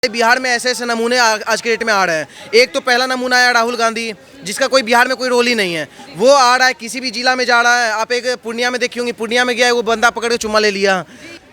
बिहार में ऐसे ऐसे नमूने आज के डेट में आ रहे हैं। एक तो पहला नमूना आया राहुल गांधी, जिसका कोई बिहार में कोई रोल ही नहीं है। वो आ रहा है, किसी भी जिला में जा रहा है। आप एक पूर्णिया में देखी होंगी, पूर्णिया में गया है, वो बंदा पकड़ के चुम्मा ले लिया।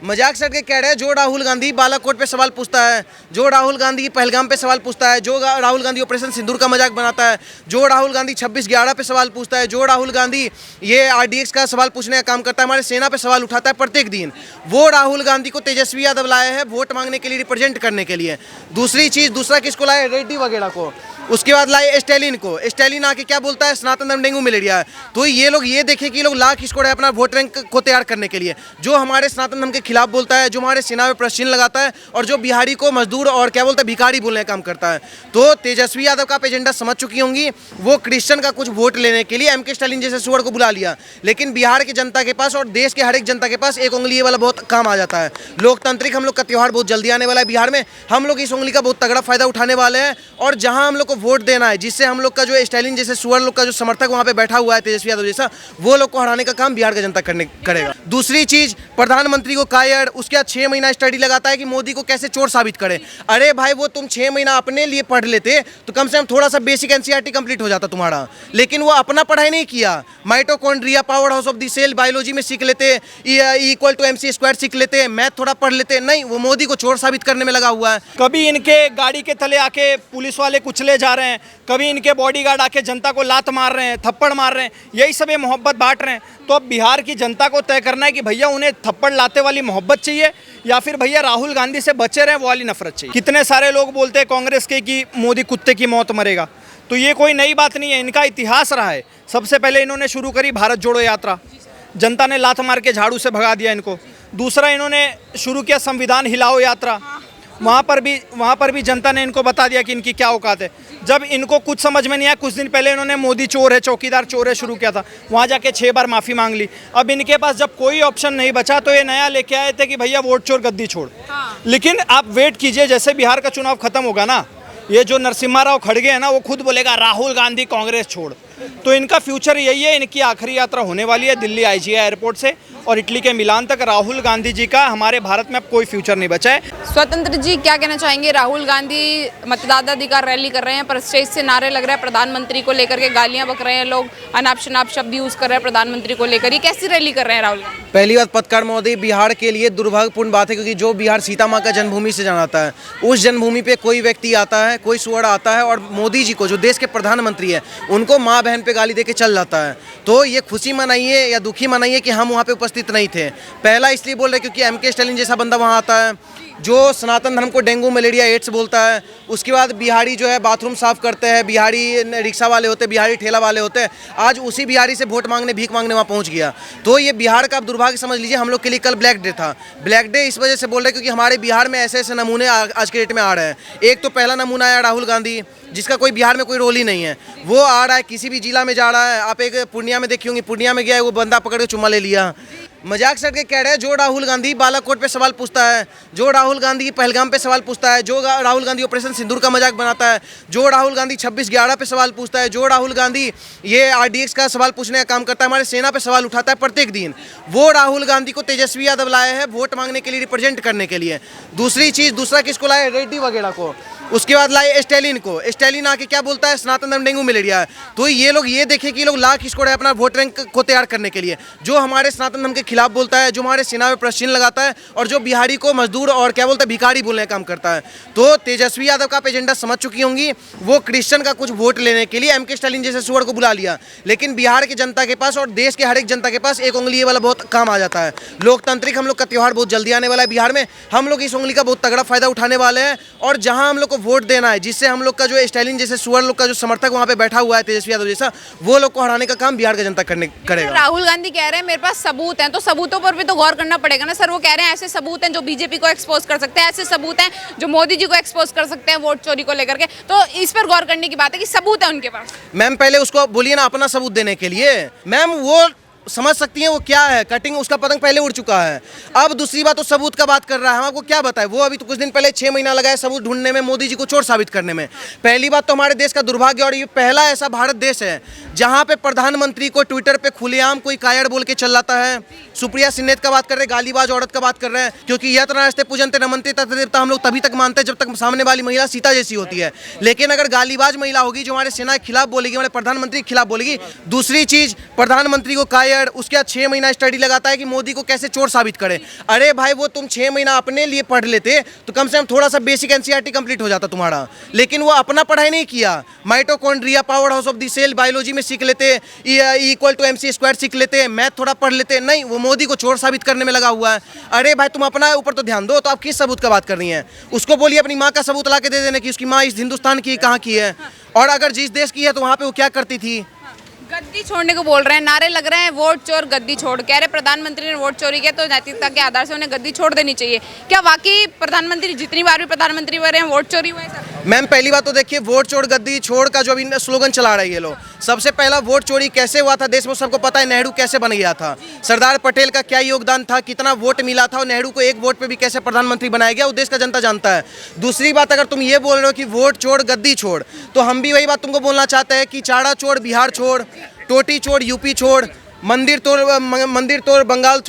मजाक सर के कह रहे हैं, जो राहुल गांधी बालाकोट पे सवाल पूछता है, जो राहुल गांधी पहलगाम पे सवाल पूछता है, जो राहुल गांधी ऑपरेशन सिंदूर का मजाक बनाता है, जो राहुल गांधी 26/11 पे सवाल पूछता है, जो राहुल गांधी ये RDX का सवाल पूछने का काम करता है, हमारे सेना पे सवाल उठाता है प्रत्येक दिन, वो राहुल गांधी को तेजस्वी यादव लाए हैं वोट मांगने के लिए, रिप्रेजेंट करने के लिए। दूसरा किसको लाए? रेड्डी वगैरह को। उसके बाद लाए स्टैलिन को। स्टैलिन आके क्या बोलता है? सनातन धर्म डेंगू मलेरिया है। तो ये लोग ये देखें कि ये लोग ला किसको रहे अपना वोट बैंक को तैयार करने के लिए, जो हमारे सनातन धर्म के खिलाफ बोलता है, जो हमारे सेना में प्रश्न लगाता है, और जो बिहारी को मजदूर और क्या बोलता है भिखारी बोलने का काम करता है। तो तेजस्वी यादव का एजेंडा समझ चुकी होंगी। वो क्रिश्चियन का कुछ वोट लेने के लिए MK स्टालिन जैसे सुअर को बुला लिया। लेकिन बिहार की जनता के पास और देश के हर एक जनता के पास एक उंगली वाला बहुत काम आ जाता है। लोकतांत्रिक हम लोग का त्यौहार बहुत जल्दी आने वाला है बिहार में। हम लोग इस उंगली का बहुत तगड़ा फायदा उठाने वाले हैं, और जहां हम लोग को वोट देना है, जिससे हम लोग का जो स्टालिन जैसे सुअर लोग का जो समर्थक वहां पे बैठा हुआ है तेजस्वी यादव जैसा, वो लोग को हराने का काम बिहार का जनता करेगा। दूसरी चीज, प्रधानमंत्री को कायर, उसके बाद 6 महीना स्टडी लगाता है कि मोदी को कैसे चोर साबित करे। अरे भाई, वो तुम 6 महीना अपने लिए पढ़ लेते तो कम से कम थोड़ा सा बेसिक NCERT कंप्लीट हो जाता तुम्हारा। लेकिन वो अपना पढ़ाई नहीं किया। Mitochondria, power house of the cell, biology में सीख लेते, E=mc² सीख लेते, मैथ थोड़ा पढ़ लेते। नहीं, वो मोदी को चोर साबित करने में लगा हुआ है। कभी इनके गाड़ी के तले आके पुलिस वाले कुचले जा रहे हैं, कभी इनके बॉडीगार्ड आके जनता को लात मार रहे हैं, थप्पड़ मार रहे हैं, यही सब ये मोहब्बत बांट रहे हैं। तो अब बिहार की जनता को तय करना है कि भैया उन्हें थप्पड़ लाते वाली मोहब्बत चाहिए, या फिर भैया राहुल गांधी से बचे रहे वो वाली नफरत चाहिए। कितने सारे लोग बोलते हैं कांग्रेस के कि मोदी कुत्ते की मौत मरेगा, तो ये कोई नई बात नहीं है, इनका इतिहास रहा है। सबसे पहले इन्होंने शुरू करी भारत जोड़ो यात्रा, जनता ने लात मार के झाड़ू से भगा दिया इनको। दूसरा, इन्होंने शुरू किया संविधान हिलाओ यात्रा, वहाँ पर भी जनता ने इनको बता दिया कि इनकी क्या औकात है। जब इनको कुछ समझ में नहीं आया, कुछ दिन पहले इन्होंने मोदी चोर है, चौकीदार चोर है शुरू किया था, वहाँ जाके 6 बार माफ़ी मांग ली। अब इनके पास जब कोई ऑप्शन नहीं बचा तो ये नया लेके आए थे कि भैया वोट चोर गद्दी छोड़। लेकिन आप वेट कीजिए, जैसे बिहार का चुनाव खत्म होगा ना, ये जो नरसिम्हा राव खड़गे है ना, वो खुद बोलेगा राहुल गांधी कांग्रेस छोड़। तो इनका फ्यूचर यही है। इनकी आखिरी यात्रा होने वाली है दिल्ली IGI एयरपोर्ट से और इटली के मिलान तक। राहुल गांधी जी का हमारे भारत में अब कोई फ्यूचर नहीं बचा है। स्वतंत्र जी क्या कहना चाहेंगे? राहुल गांधी मतदाता अधिकार रैली कर रहे हैं, पर स्टेज से नारे लग रहे हैं, प्रधानमंत्री को लेकर के गालियां बक रहे हैं लोग, अनाप शनाप शब्द यूज कर रहे हैं प्रधानमंत्री को लेकर। ये कैसी रैली कर रहे हैं राहुल गांधी? पहली बात, पत्रकार महोदय, बिहार के लिए दुर्भाग्यपूर्ण बात है, क्योंकि जो बिहार सीता माँ का जन्मभूमि से जानाता है, उस जन्मभूमि पे कोई व्यक्ति आता है, कोई सुअर आता है और मोदी जी को, जो देश के प्रधानमंत्री है, उनको माँ बहन पे गाली देके चल जाता है। तो ये खुशी मनाइए या दुखी मनाइए कि हम वहाँ पे उपस्थित नहीं थे। पहला इसलिए बोल रहे क्योंकि MK स्टालिन जैसा बंदा वहाँ आता है, जो सनातन धर्म को डेंगू मलेरिया एड्स बोलता है। उसके बाद बिहारी जो है बाथरूम साफ करते हैं, बिहारी रिक्शा वाले होते हैं, बिहारी ठेला वाले होते हैं। आज उसी बिहारी से वोट मांगने, भीख मांगने वहाँ पहुँच गया। तो ये बिहार का आप दुर्भाग्य समझ लीजिए। हम लोग के लिए कल ब्लैक डे था। ब्लैक डे इस वजह से बोल रहे क्योंकि हमारे बिहार में ऐसे ऐसे नमूने आज के डेट में आ रहे हैं। एक तो पहला नमूना आया राहुल गांधी, जिसका कोई बिहार में कोई रोल ही नहीं है। वो आ रहा है, किसी भी जिला में जा रहा है। आप एक पूर्णिया में देखी होंगी, पूर्णिया में गया है, वो बंदा पकड़ के चुम्मा ले लिया। मजाक सर के कह रहे हैं, जो राहुल गांधी बालाकोट पे सवाल पूछता है, जो राहुल गांधी पहलगाम पे सवाल पूछता है, जो राहुल गांधी ऑपरेशन सिंदूर का मजाक बनाता है, जो राहुल गांधी 26/11 पे सवाल पूछता है, जो राहुल गांधी ये RDX का सवाल पूछने का काम करता है, हमारे सेना पे सवाल उठाता है प्रत्येक दिन, वो राहुल गांधी को तेजस्वी यादव लाए हैं वोट मांगने के लिए, रिप्रेजेंट करने के लिए। दूसरा किसको लाए? रेड्डी वगैरह को। उसके बाद लाए स्टैलिन को। स्टैलिन आके क्या बोलता है? सनातन धर्म डेंगू मलेरिया है। तो ये लोग ये देखें कि ये लोग ला किसको रहे अपना वोट बैंक को तैयार करने के लिए, जो हमारे सनातन धर्म के खिलाफ बोलता है, जो हमारे सेना में प्रश्न लगाता है, और जो बिहारी को मजदूर और क्या बोलता है भिखारी बोलने का काम करता है। तो तेजस्वी यादव का एजेंडा समझ चुकी होंगी। वो क्रिश्चियन का कुछ वोट लेने के लिए MK स्टालिन जैसे सुअर को बुला लिया। लेकिन बिहार की जनता के पास और देश के हर एक जनता के पास एक उंगली वाला बहुत काम आ जाता है। लोकतांत्रिक हम लोग का त्यौहार बहुत जल्दी आने वाला है बिहार में। हम लोग इस उंगली का बहुत तगड़ा फायदा उठाने वाले हैं, और जहां हम लोग को वोट देना है, जिससे हम लोग का जो स्टालिन जैसे सुअर लोग का जो समर्थक वहाँ पे बैठा हुआ है तेजस्वी यादव जैसा, वो लोग को हराने का काम बिहार का जनता करेगा। राहुल गांधी कह रहे हैं मेरे पास सबूत हैं, तो सबूतों पर भी तो गौर करना पड़ेगा ना सर। वो कह रहे हैं ऐसे सबूत हैं जो BJP को एक्सपोज कर सकते हैं, ऐसे सबूत हैं जो मोदी जी को एक्सपोज कर सकते हैं वोट चोरी को लेकर के। तो इस पर गौर करने की बात है कि सबूत है उनके पास। मैम, पहले उसको बोलिए ना अपना सबूत देने के लिए। मैम, वो समझ सकती हैं वो क्या है, कटिंग उसका पतंग पहले उड़ चुका है। अब दूसरी बात तो सबूत का बात कर रहा है, हम आपको क्या बताएं, वो अभी तो कुछ दिन पहले 6 महीना लगा है सबूत ढूंढने में, मोदी जी को चोर साबित करने में। पहली बात तो हमारे देश का दुर्भाग्य, और ये पहला ऐसा भारत देश है जहाँ पे प्रधानमंत्री को ट्विटर पे खुलेआम कोई कायड़ बोल के चल जाता है। सुप्रिया सिन्नेत का बात कर रहे हैं, गालीबाज औरत का बात कर रहे हैं, क्योंकि यत्र नास्ते पूजन्ते नमन्ते तत्र देवता हम लोग तभी तक मानते हैं जब तक सामने वाली महिला सीता जैसी होती है। लेकिन अगर गालीबाज महिला होगी जो हमारे सेना के खिलाफ बोलेगी, हमारे प्रधानमंत्री के खिलाफ बोलेगी। दूसरी चीज, प्रधानमंत्री को कायड़, उसके बाद 6 महीना स्टडी लगाता है कि मोदी को कैसे चोर साबित करे। अरे भाई वो तुम 6 महीना अपने लिए पढ़ लेते तो कम से कम थोड़ा सा बेसिक एनसीईआरटी कंप्लीट हो जाता तुम्हारा, लेकिन वो अपना पढ़ाई नहीं किया। Mitochondria, power house of the cell, biology में सीख लेते, इक्वल टू MC स्क्वायर सीख लेते, मैथ थोड़ा पढ़ लेते, नहीं वो मोदी को चोर साबित करने में लगा हुआ है। अरे भाई तुम अपना ऊपर तो ध्यान दो। तो आप किस सबूत का बात कर रही हैं? उसको बोलिए अपनी माँ का सबूत ला के दे देने की उसकी माँ इस हिंदुस्तान की कहाँ की है, और अगर जिस देश की है तो वहाँ पे वो क्या करती थी। गद्दी छोड़ने को बोल रहे हैं, नारे लग रहे हैं वोट चोर गद्दी छोड़, कह रहे प्रधानमंत्री ने वोट चोरी किया तो नैतिकता के आधार से उन्हें गद्दी छोड़ देनी चाहिए। क्या वाकई प्रधानमंत्री जितनी बार भी प्रधानमंत्री बने हैं वोट चोरी हुआ है सर? मैम पहली बात तो देखिए, वोट चोर गद्दी छोड़ का जो अभी स्लोगन चला रही है लोग, सबसे पहला वोट चोरी कैसे हुआ था देश में सबको पता है। नेहरू कैसे बन गया था, सरदार पटेल का क्या योगदान था, कितना वोट मिला था, और नेहरू को एक वोट पे भी कैसे प्रधानमंत्री बनाया गया, वो देश का जनता जानता है। दूसरी बात, अगर तुम ये बोल रहे हो कि वोट चोर गद्दी छोड़, तो हम भी वही बात तुमको बोलना चाहते हैं कि चाड़ा चोर बिहार छोड़, टोटी छोड़ यूपी छोड़, मंदिर तोड़ बंगाल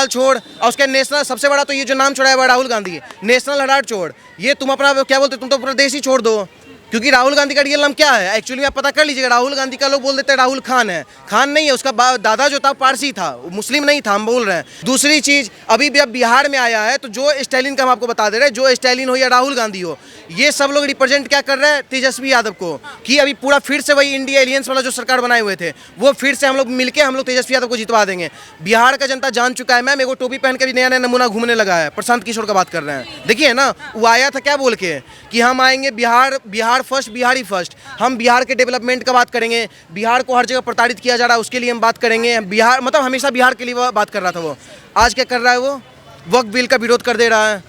छोड़, और उसके नेशनल सबसे बड़ा तो ये जो नाम छोड़ा है राहुल गांधी, नेशनल हेराल्ड छोड़। ये तुम अपना क्या बोलते, तुम तो प्रदेश ही छोड़ दो, क्योंकि राहुल गांधी का रियल नाम क्या है एक्चुअली आप पता कर लीजिएगा। राहुल गांधी का लोग बोल देते हैं राहुल खान है, खान नहीं है, उसका दादा जो था पारसी था, मुस्लिम नहीं था, हम बोल रहे हैं। दूसरी चीज, अभी भी अब बिहार में आया है तो जो स्टैलिन का हम आपको बता दे रहे हैं, जो स्टैलिन हो या राहुल गांधी हो, ये सब लोग रिप्रेजेंट क्या कर रहे हैं तेजस्वी यादव को, कि अभी पूरा फिर से वही इंडिया एलियंस वाला जो सरकार बनाए हुए थे वो फिर से हम लोग मिलके हम लोग तेजस्वी यादव को जितवा देंगे। बिहार का जनता जान चुका है। मैम एगो टोपी पहन के भी नया नया नमूना घूमने लगा है, प्रशांत किशोर का बात कर रहे हैं, देखिए ना वो आया था क्या बोल के कि हम आएंगे बिहार फर्स्ट, बिहारी फर्स्ट, हम बिहार के डेवलपमेंट का बात करेंगे, बिहार को हर जगह प्रताड़ित किया जा रहा है उसके लिए हम बात करेंगे। बिहार मतलब हमेशा बिहार के लिए वो बात कर रहा था। वो आज क्या कर रहा है, वो वक्फ बिल का विरोध कर दे रहा है।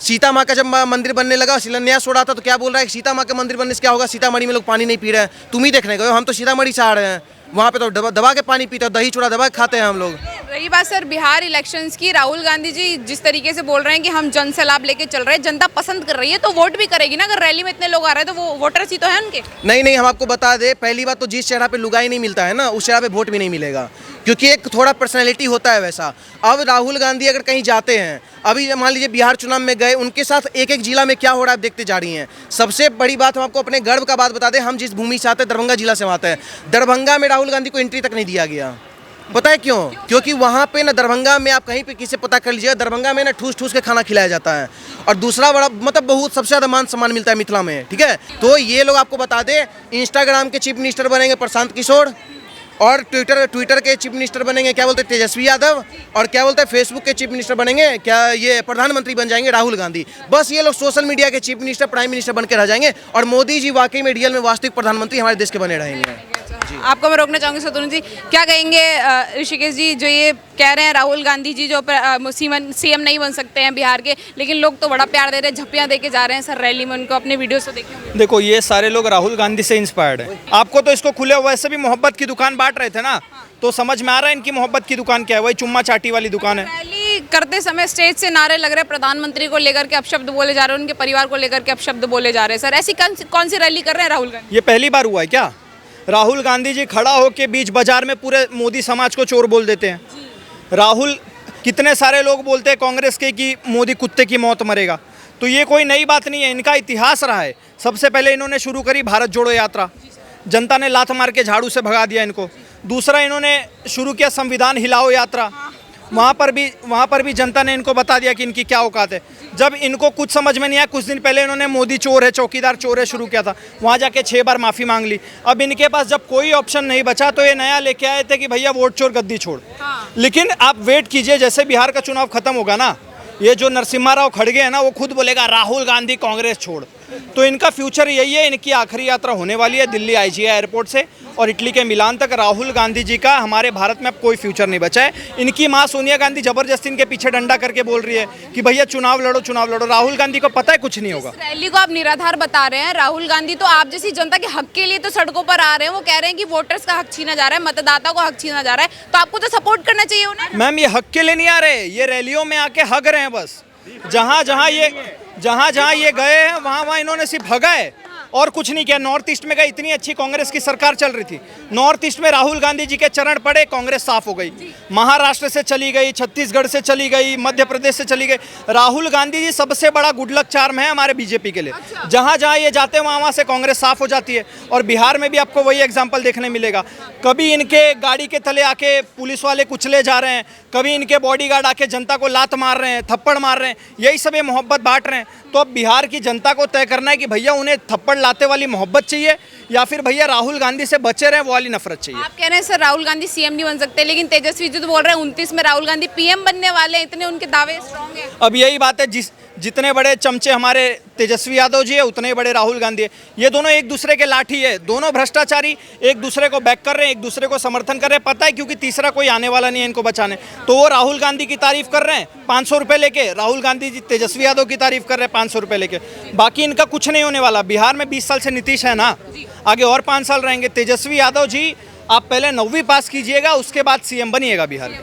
सीता माँ का जब मंदिर बनने लगा, शिलान्यास हो रहा था, तो क्या बोल रहा है कि सीता माँ का मंदिर बनने से क्या होगा, सीतामढ़ी में लोग पानी नहीं पी रहे हैं, तुम ही देखने गए हो, हम तो सीतामढ़ी से आ रहे हैं, वहाँ पे तो दबा के पानी पीते हैं, दही चूड़ा दबा के खाते हैं हम लोग। रही बात सर बिहार इलेक्शंस की, राहुल गांधी जी जिस तरीके से बोल रहे हैं कि हम जन से लाभ लेके चल रहे हैं, जनता पसंद कर रही है तो वोट भी करेगी ना। अगर रैली में इतने लोग आ रहे हैं तो वो वोटर्स ही तो है उनके। नहीं, हम आपको बता दें, पहली बात तो जिस चेहरा पे लुगाई नहीं मिलता है ना, उस चेहरा पे वोट भी नहीं मिलेगा, क्योंकि एक थोड़ा पर्सनैलिटी होता है वैसा। अब राहुल गांधी अगर कहीं जाते हैं, अभी मान लीजिए बिहार चुनाव में गए, उनके साथ एक एक जिला में क्या हो रहा है आप देखते जा रही हैं। सबसे बड़ी बात हम आपको अपने गर्व का बात बता दें, हम जिस भूमि से आते हैं दरभंगा जिला से आते हैं, दरभंगा में राहुल गांधी को एंट्री तक नहीं दिया गया। पता है क्यों? क्योंकि वहाँ पे ना दरभंगा में आप कहीं पे किसी पता कर लीजिएगा, दरभंगा में ना ठूस के खाना खिलाया जाता है, और दूसरा बड़ा मतलब बहुत सबसे ज़्यादा मान सम्मान मिलता है मिथिला में, ठीक है। तो ये लोग आपको बता दें, इंस्टाग्राम के चीफ मिनिस्टर बनेंगे प्रशांत किशोर, और ट्विटर के चीफ मिनिस्टर बनेंगे क्या बोलते हैं तेजस्वी यादव, और क्या बोलते हैं फेसबुक के चीफ मिनिस्टर बनेंगे क्या ये प्रधानमंत्री बन जाएंगे राहुल गांधी। बस ये लोग सोशल मीडिया के चीफ मिनिस्टर, प्राइम मिनिस्टर बन के रह जाएंगे, और मोदी जी वाकई में रियल में वास्तविक प्रधानमंत्री हमारे देश के बने रहेंगे। आपको मैं रोकना चाहूँगी शत्रुघ्न जी, क्या कहेंगे ऋषिकेश जी जो ये कह रहे हैं राहुल गांधी जी जो सीएम नहीं बन सकते हैं बिहार के, लेकिन लोग तो बड़ा प्यार दे रहे हैं, झप्पियाँ दे के जा रहे हैं सर रैली में, उनको अपने वीडियोस तो देखे। देखो ये सारे लोग राहुल गांधी से इंस्पायर्ड है। आपको तो इसको खुले वैसे भी मोहब्बत की दुकान बांट रहे थे ना, तो समझ में आ रहा है इनकी मोहब्बत की दुकान क्या है, वही चुम्मा चाटी वाली दुकान है। रैली करते समय स्टेज से नारे लग रहे हैं, प्रधानमंत्री को लेकर के अपशब्द बोले जा रहे हैं, उनके परिवार को लेकर के अपशब्द बोले जा रहे हैं। सर ऐसी कौन सी रैली कर रहे हैं राहुल गांधी? ये पहली बार हुआ है क्या? राहुल गांधी जी खड़ा होकर बीच बाजार में पूरे मोदी समाज को चोर बोल देते हैं। राहुल, कितने सारे लोग बोलते हैं कांग्रेस के कि मोदी कुत्ते की मौत मरेगा, तो ये कोई नई बात नहीं है, इनका इतिहास रहा है। सबसे पहले इन्होंने शुरू करी भारत जोड़ो यात्रा, जनता ने लात मार के झाड़ू से भगा दिया इनको। दूसरा इन्होंने शुरू किया संविधान हिलाओ यात्रा, वहाँ पर भी जनता ने इनको बता दिया कि इनकी क्या औकात है। जब इनको कुछ समझ में नहीं आया, कुछ दिन पहले इन्होंने मोदी चोर है, चौकीदार चोर है शुरू किया था, वहाँ जाके 6 बार माफ़ी मांग ली। अब इनके पास जब कोई ऑप्शन नहीं बचा तो ये नया लेके आए थे कि भैया वोट चोर गद्दी छोड़। लेकिन आप वेट कीजिए, जैसे बिहार का चुनाव खत्म होगा ना, ये जो नरसिम्हा राव खड़गे हैं ना, वो खुद बोलेगा राहुल गांधी कांग्रेस छोड़। तो इनका फ्यूचर यही है। इनकी आखिरी यात्रा होने वाली है दिल्ली आईजीआई एयरपोर्ट से और इटली के मिलान तक। राहुल गांधी जी का हमारे भारत में अब कोई फ्यूचर नहीं बचा है। इनकी माँ सोनिया गांधी जबरदस्ती इनके पीछे डंडा करके बोल रही है कि भैया चुनाव लड़ो चुनाव लड़ो। राहुल गांधी को पता है कुछ नहीं होगा। रैली को आप निराधार बता रहे हैं। राहुल गांधी तो आप जैसी जनता के हक के लिए तो सड़कों पर आ रहे हैं। वो कह रहे हैं कि वोटर्स का हक छीना जा रहा है, मतदाता को हक छीना जा रहा है, तो आपको तो सपोर्ट करना चाहिए उन्हें। मैम ये हक के लिए नहीं आ रहे, ये रैलियों में आके हग रहे हैं बस। जहाँ जहाँ ये गए हैं वहाँ इन्होंने सिर्फ हगा है और कुछ नहीं किया। नॉर्थ ईस्ट में गई, इतनी अच्छी कांग्रेस की सरकार चल रही थी, नॉर्थ ईस्ट में राहुल गांधी जी के चरण पड़े, कांग्रेस साफ हो गई। महाराष्ट्र से चली गई, छत्तीसगढ़ से चली गई, मध्य प्रदेश से चली गई। राहुल गांधी जी सबसे बड़ा गुड लक चार्म है हमारे बीजेपी के लिए। जहाँ जहाँ ये जाते हैं वहाँ से कांग्रेस साफ हो जाती है। और बिहार में भी आपको वही एग्जाम्पल देखने मिलेगा। कभी इनके गाड़ी के तले आके पुलिस वाले कुचले जा रहे हैं, कभी इनके बॉडीगार्ड आके जनता को लात मार रहे हैं, थप्पड़ मार रहे हैं, यही सब ये मोहब्बत बांट रहे हैं। तो अब बिहार की जनता को तय करना है कि भैया उन्हें थप्पड़ लाते वाली मोहब्बत चाहिए या फिर भैया राहुल गांधी से बचे रहे वो वाली नफरत चाहिए। आप कह रहे हैं सर राहुल गांधी सीएम नहीं बन सकते, लेकिन तेजस्वी जी तो बोल रहे हैं 29 में राहुल गांधी पीएम बनने वाले हैं। इतने उनके दावे स्ट्रांग हैं। अब यही बात है, जितने बड़े चमचे हमारे तेजस्वी यादव जी है उतने बड़े राहुल गांधी है। ये दोनों एक दूसरे के लाठी है, दोनों भ्रष्टाचारी एक दूसरे को बैक कर रहे हैं, एक दूसरे को समर्थन कर रहे हैं। पता है क्योंकि तीसरा कोई आने वाला नहीं है इनको बचाने। तो वो राहुल गांधी की तारीफ कर रहे हैं 500 रुपये लेके, राहुल गांधी जी तेजस्वी यादव की तारीफ कर रहे हैं 500 रुपये लेके। बाकी इनका कुछ नहीं होने वाला। बिहार में 20 साल से नीतीश है ना, आगे और 5 साल रहेंगे। तेजस्वी यादव जी आप पहले 9वीं पास कीजिएगा, उसके बाद सीएम बनिएगा बिहार में।